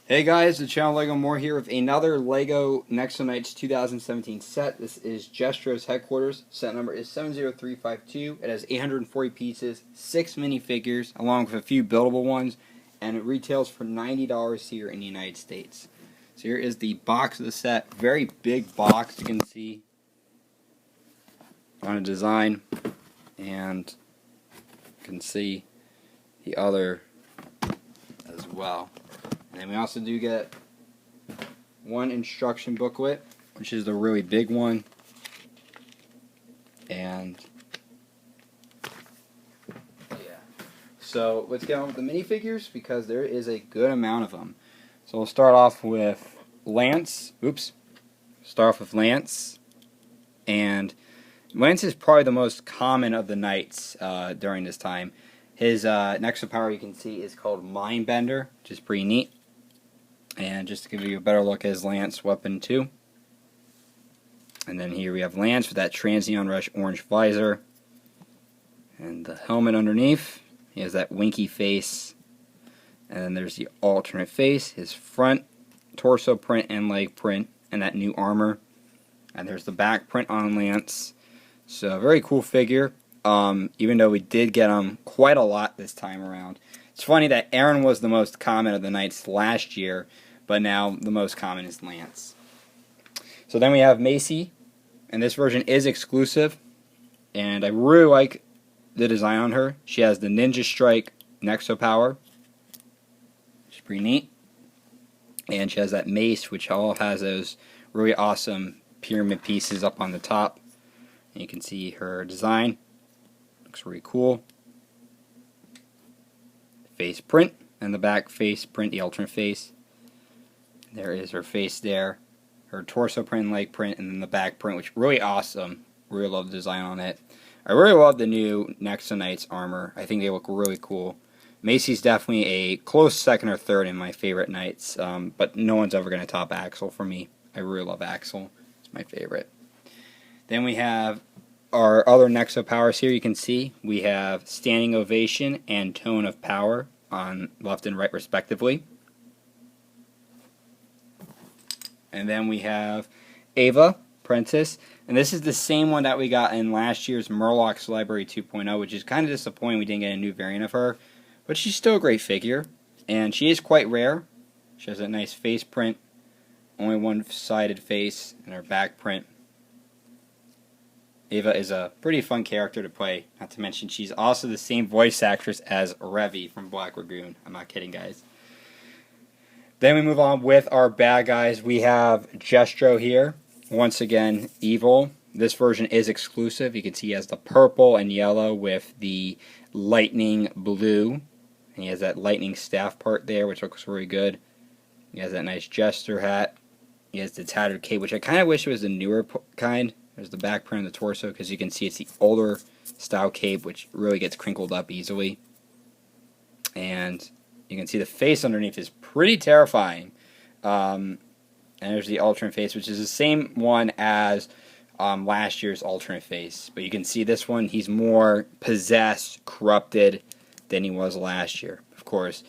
Hey guys, the channel Lego More here with another Lego Nexo Knights 2017 set. This is Jestro's headquarters. Set number is 70352. It has 840 pieces, 6 minifigures, along with a few buildable ones, and it retails for $90 here in the United States. So here is the box of the set. Very big box, you can see on a design, and you can see the other as well. And then we also do get one instruction booklet, which is the really big one. And yeah. So let's get on with the minifigures because there is a good amount of them. So we'll start off with Lance. Start off with Lance. And Lance is probably the most common of the knights during this time. His Nexo power, you can see, is called Mindbender, which is pretty neat. And just to give you a better look at his Lance weapon too. And then here we have Lance with that Transneon Rush orange visor. And the helmet underneath. He has that winky face. And then there's the alternate face, his front torso print and leg print, and that new armor. And there's the back print on Lance. So a very cool figure. Even though we did get him quite a lot this time around. It's funny that Aaron was the most common of the knights last year, but now the most common is Lance. So then we have Macy, and this version is exclusive, and I really like the design on her. She has the Ninja Strike Nexo power, which is pretty neat, and she has that mace, which all has those really awesome pyramid pieces up on the top. And you can see her design. Looks really cool. Face print, and the back face print, the alternate face. There is her face there, her torso print, leg print, and then the back print, which is really awesome. Really love the design on it. I really love the new Nexo Knights armor. I think they look really cool. Macy's definitely a close second or third in my favorite knights, but no one's ever going to top Axel for me. I really love Axel. It's my favorite. Then we have our other Nexo powers here. You can see we have Standing Ovation and Tone of Power on left and right respectively. And then we have Ava, Princess. And this is the same one that we got in last year's Murlocs Library 2.0, which is kind of disappointing we didn't get a new variant of her. But she's still a great figure. And she is quite rare. She has a nice face print. Only one-sided face, and her back print. Ava is a pretty fun character to play. Not to mention she's also the same voice actress as Revy from Black Lagoon. I'm not kidding, guys. Then we move on with our bad guys. We have Jestro here. Once again, evil. This version is exclusive. You can see he has the purple and yellow with the lightning blue. And he has that lightning staff part there, which looks really good. He has that nice jester hat. He has the tattered cape, which I kind of wish it was the newer kind. There's the back print of the torso, because you can see it's the older style cape, which really gets crinkled up easily. And you can see the face underneath is pretty terrifying. And there's the alternate face, which is the same one as last year's alternate face. But you can see this one, he's more possessed, corrupted than he was last year. Of course,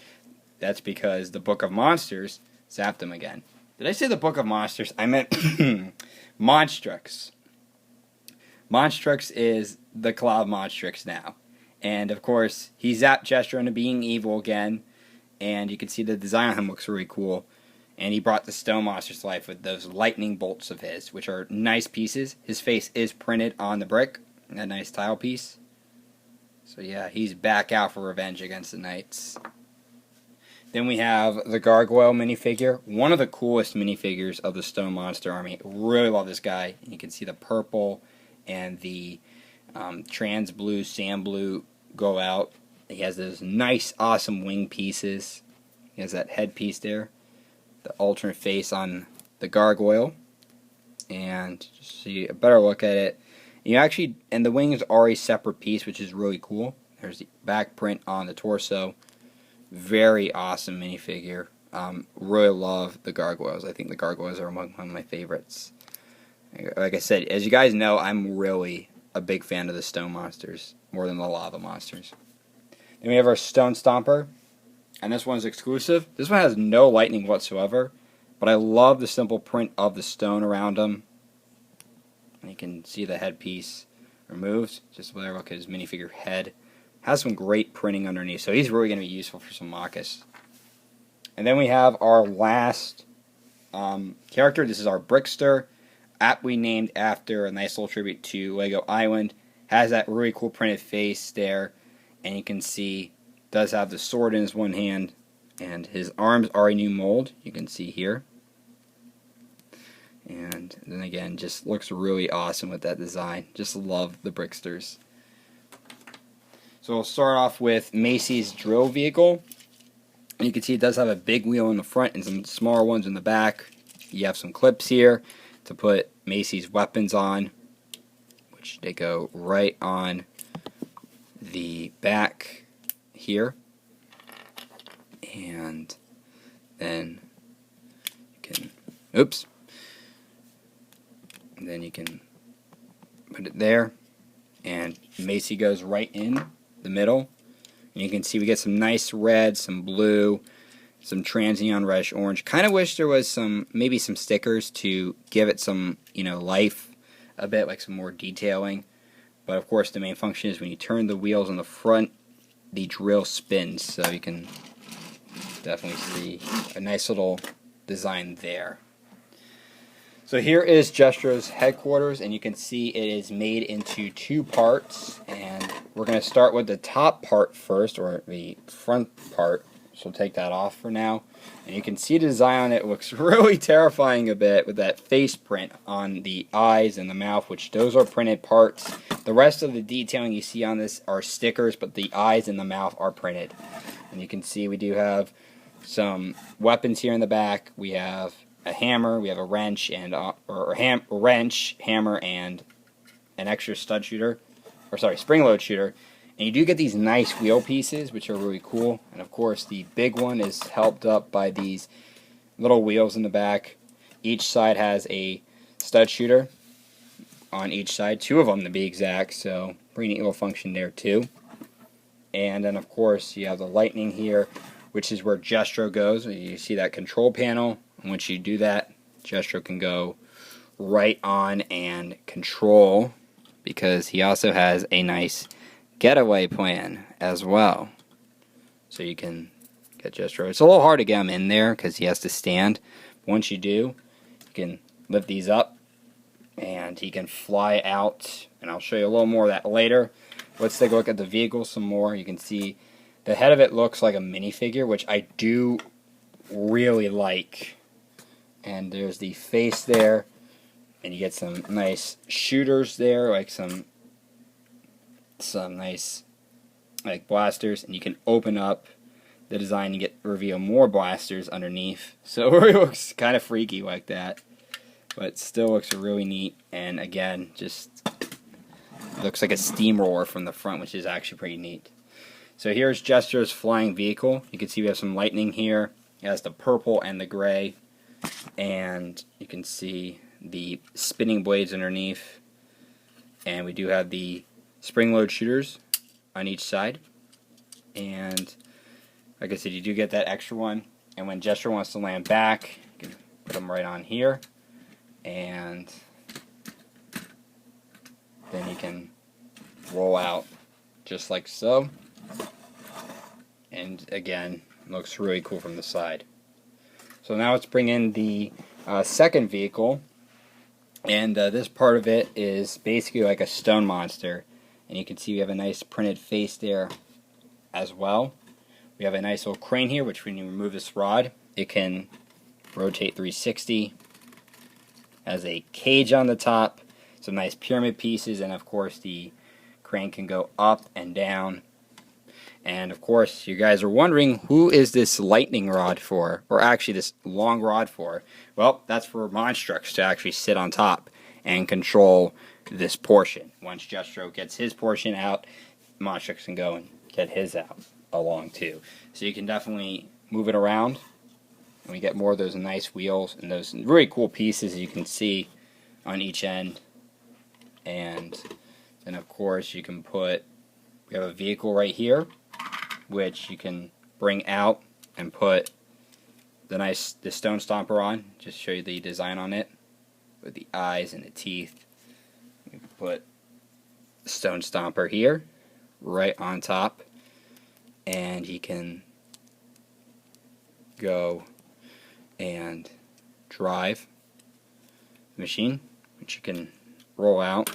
that's because the Book of Monsters zapped him again. Did I say the Book of Monsters? I meant Monstrux. Monstrux is the Cloud Monstrux now. And of course, he zapped Jestro into being evil again. And you can see the design on him looks really cool. And he brought the Stone Monsters to life with those lightning bolts of his, which are nice pieces. His face is printed on the brick, that nice tile piece. So yeah, he's back out for revenge against the Knights. Then we have the Gargoyle minifigure, one of the coolest minifigures of the Stone Monster Army. Really love this guy. You can see the purple and the trans blue, sand blue go out. He has those nice, awesome wing pieces. He has that headpiece there, the alternate face on the Gargoyle, and just see a better look at it. And the wings are a separate piece, which is really cool. There's the back print on the torso. Very awesome minifigure. Really love the Gargoyles. I think the Gargoyles are among one of my favorites. Like I said, as you guys know, I'm really a big fan of the Stone Monsters, more than the Lava Monsters. Then we have our Stone Stomper. and this one's exclusive. This one has no lightning whatsoever, but I love the simple print of the stone around him. And you can see the headpiece removed. Just there, look at his minifigure head. Has some great printing underneath, so he's really going to be useful for some Machus. And then we have our last character. This is our Brickster, aptly named after a nice little tribute to Lego Island. Has that really cool printed face there, and you can see does have the sword in his one hand, and his arms are a new mold. You can see here. And then again, just looks really awesome with that design. Just love the Bricksters. So we'll start off with Macy's drill vehicle. And you can see it does have a big wheel in the front and some smaller ones in the back. You have some clips here to put Macy's weapons on, which they go right on the back here. And then you can, oops. And then you can put it there. And Macy goes right in the middle, and you can see we get some nice red, some blue, some trans neon reddish orange. Kind of wish there was maybe some stickers to give it some, life a bit, like some more detailing. But of course the main function is when you turn the wheels on the front, the drill spins, so you can definitely see a nice little design there. So here is Jestro's headquarters, and you can see it is made into two parts, and we're going to start with the top part first, or the front part, so we'll take that off for now. And you can see the design on it looks really terrifying a bit with that face print on the eyes and the mouth, which those are printed parts. The rest of the detailing you see on this are stickers, but the eyes and the mouth are printed. And you can see we do have some weapons here in the back. We have a hammer, we have a wrench, and hammer, and an extra spring load shooter. And you do get these nice wheel pieces, which are really cool. And of course, the big one is helped up by these little wheels in the back. Each side has a stud shooter on each side, 2 of them to be exact. So pretty neat little function there too. And then of course, you have the lightning here, which is where Jestro goes. You see that control panel. And once you do that, Jestro can go right on and control, because he also has a nice getaway plan as well. So you can get Jestro. It's a little hard to get him in there because he has to stand. But once you do, you can lift these up and he can fly out. And I'll show you a little more of that later. Let's take a look at the vehicle some more. You can see the head of it looks like a minifigure, which I do really like. And there's the face there, and you get some nice shooters there, like some nice blasters, and you can open up the design and reveal more blasters underneath. So it looks kind of freaky like that, but still looks really neat. And again, just looks like a steamroller from the front, which is actually pretty neat. So here's Jestro's flying vehicle. You can see we have some lightning here. It has the purple and the gray. And you can see the spinning blades underneath. And we do have the spring load shooters on each side. And like I said, you do get that extra one. And when Jestro wants to land back, you can put them right on here. And then you can roll out just like so. And again, looks really cool from the side. So now let's bring in the second vehicle, and this part of it is basically like a stone monster, and you can see we have a nice printed face there as well. We have a nice little crane here, which when you remove this rod, it can rotate 360. Has a cage on the top, some nice pyramid pieces, and of course the crane can go up and down. And of course, you guys are wondering, who is this lightning rod for? Or actually, this long rod for? Well, that's for Monstrux to actually sit on top and control this portion. Once Jestro gets his portion out, Monstrux can go and get his out along too. So you can definitely move it around. And we get more of those nice wheels and those really cool pieces you can see on each end. And then of course, you can we have a vehicle right here, which you can bring out and put the Stone Stomper on. Just show you the design on it with the eyes and the teeth. We put the Stone Stomper here, right on top, and you can go and drive the machine, which you can roll out,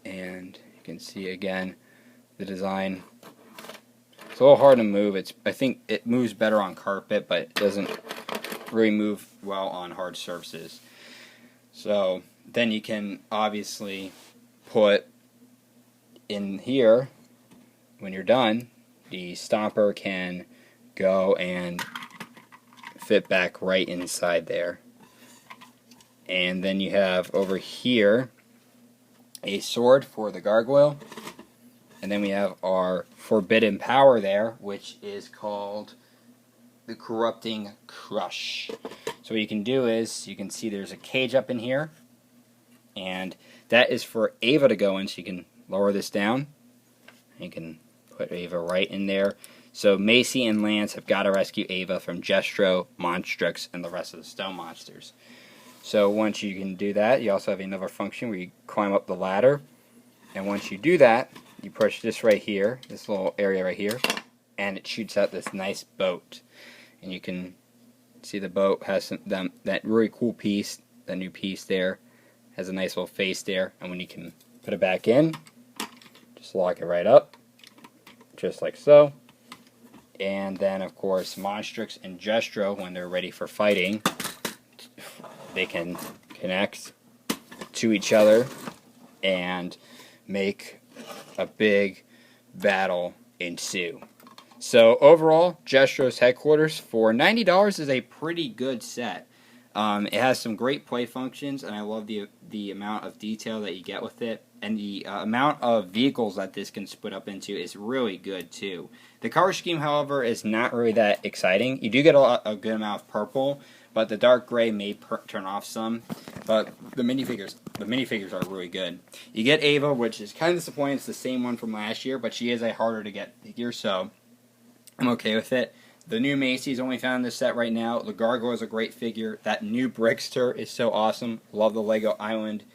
and you can see again the design. It's a little hard to move. I think it moves better on carpet, but it doesn't really move well on hard surfaces. So then you can obviously put in here, when you're done, the Stomper can go and fit back right inside there. And then you have over here a sword for the gargoyle. And then we have our forbidden power there, which is called the Corrupting Crush. So what you can do is, you can see there's a cage up in here, and that is for Ava to go in, so you can lower this down. You can put Ava right in there. So Macy and Lance have got to rescue Ava from Jestro, Monstrux, and the rest of the stone monsters. So once you can do that, you also have another function where you climb up the ladder. And once you do that, you push this right here, this little area right here, and it shoots out this nice boat. And you can see the boat has that really cool piece, that new piece there, has a nice little face there. And when you can put it back in, just lock it right up, just like so. And then, of course, Monstrux and Jestro, when they're ready for fighting, they can connect to each other and make a big battle ensue. So overall, Jestro's Headquarters for $90 is a pretty good set. It has some great play functions, and I love the amount of detail that you get with it. And the amount of vehicles that this can split up into is really good too. The color scheme, however, is not really that exciting. You do get a good amount of purple, but the dark gray may turn off some. But the minifigures are really good. You get Ava, which is kind of disappointing. It's the same one from last year, but she is a harder to get figure, so I'm okay with it. The new Macy's only found in this set right now. The Gargoyle is a great figure. That new Brickster is so awesome. Love the Lego Island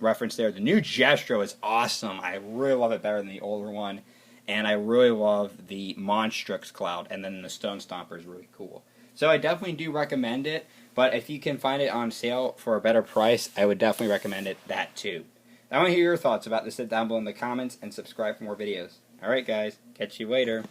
reference there. The new Jestro is awesome. I really love it better than the older one. And I really love the Monstrux Cloud. And then the Stone Stomper is really cool. So I definitely do recommend it. But if you can find it on sale for a better price, I would definitely recommend that too. I want to hear your thoughts about this down below in the comments, and subscribe for more videos. Alright guys, catch you later.